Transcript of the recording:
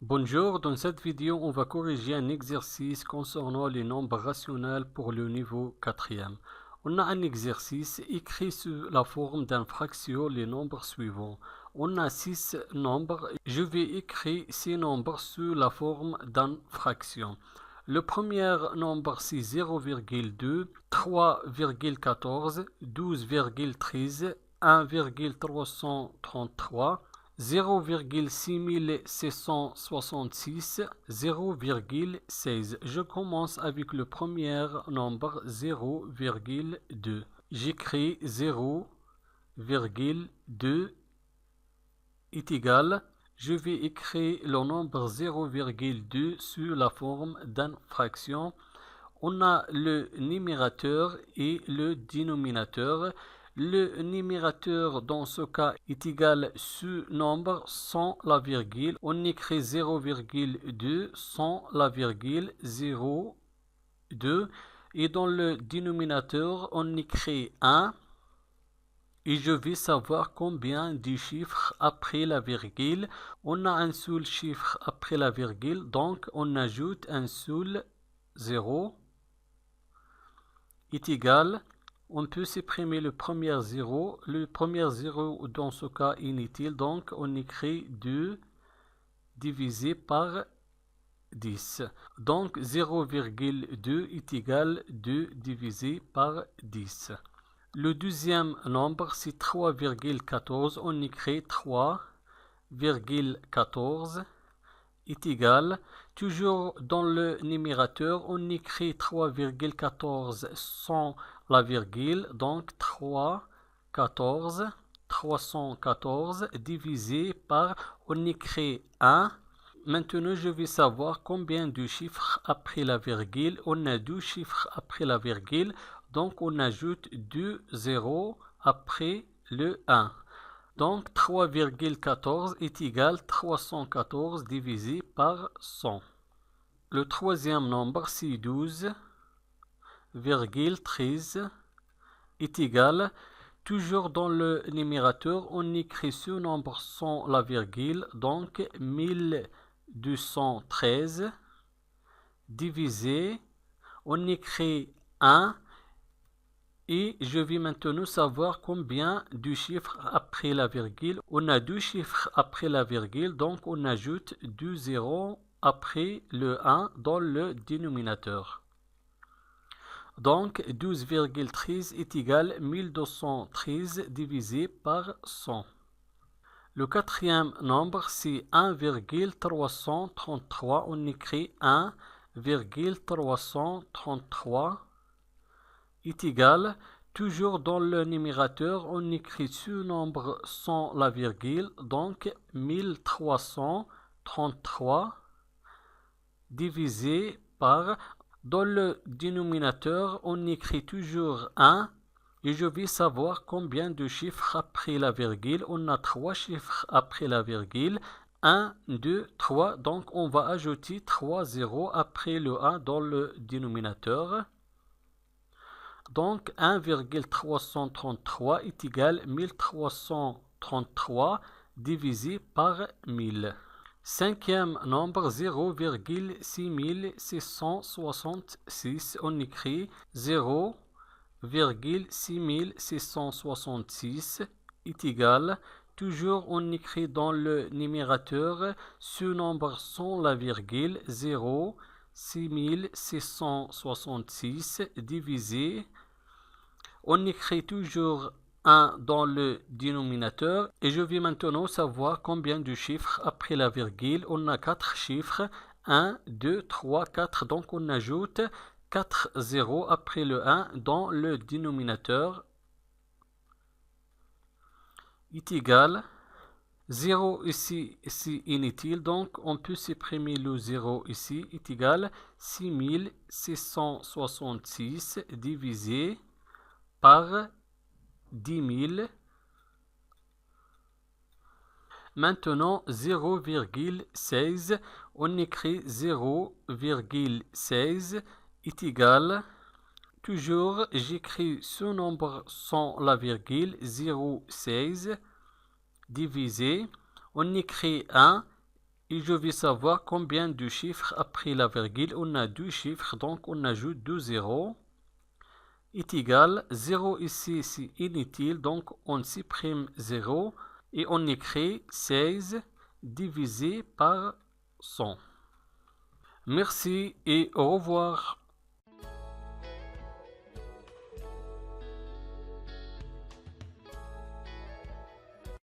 Bonjour, dans cette vidéo, on va corriger un exercice concernant les nombres rationnels pour le niveau 4e. On a un exercice écrit sous la forme d'une fraction les nombres suivants. On a 6 nombres. Je vais écrire ces nombres sous la forme d'une fraction. Le premier nombre c'est 0,2, 3,14, 12,13, 1,333, 0,6666, 0,16. Je commence avec le premier nombre 0,2. J'écris 0,2 est égal. Je vais écrire le nombre 0,2 sous la forme d'une fraction. On a le numérateur et le dénominateur. Le numérateur dans ce cas est égal ce nombre sans la virgule. On écrit 0,2 sans la virgule 0,2. Et dans le dénominateur, on écrit 1. Et je vais savoir combien de chiffres après la virgule. On a un seul chiffre après la virgule, donc on ajoute un seul 0 est égal. On peut supprimer le premier 0. Le premier 0 dans ce cas est inutile, donc on écrit 2 divisé par 10. Donc 0,2 est égal 2 divisé par 10. Le deuxième nombre c'est 3,14. On écrit 3,14 est égal. Toujours dans le numérateur, on écrit 3,14 sans la virgule, donc 314 divisé par, on écrit 1. Maintenant, je vais savoir combien de chiffres après la virgule. On a 2 chiffres après la virgule, donc on ajoute 2 zéros après le 1. Donc 3,14 est égal 314 divisé par 100. Le troisième nombre c'est 12,13 est égal. Toujours dans le numérateur, on écrit ce nombre sans la virgule, donc 1213 divisé, on écrit 1. Et je vais maintenant savoir combien de chiffres après la virgule. On a 2 chiffres après la virgule, donc on ajoute 2 zéros après le 1 dans le dénominateur. Donc 12,13 est égal 1213 divisé par 100. Le quatrième nombre c'est 1,333. On écrit 1,333 est égal. Toujours dans le numérateur, on écrit ce nombre sans la virgule, donc 1333 divisé par. Dans le dénominateur, on écrit toujours 1 et je vais savoir combien de chiffres après la virgule. On a 3 chiffres après la virgule. 1, 2, 3. Donc on va ajouter 3 zéros après le 1 dans le dénominateur. Donc 1,333 est égal 1333 divisé par 1000. Cinquième nombre 0,6666. On écrit 0,6666 est égal. Toujours on écrit dans le numérateur ce nombre sans la virgule 0,6666 divisé. On écrit toujours 1 dans le dénominateur et je vais maintenant savoir combien de chiffres après la virgule. On a 4 chiffres, 1, 2, 3, 4, donc on ajoute 4 zéros après le 1 dans le dénominateur est égal 0 ici, c'est inutile, donc on peut supprimer le 0 ici, est égal 6666 divisé par 10 000. Maintenant 0,16, on écrit 0,16 est égal. Toujours j'écris ce nombre sans la virgule 0,16 divisé. On écrit 1 Et je vais savoir combien de chiffres après la virgule. On a deux chiffres, donc on ajoute deux zéros. Est égal, 0 ici c'est inutile, donc on supprime 0 et on écrit 16 divisé par 100. Merci et au revoir.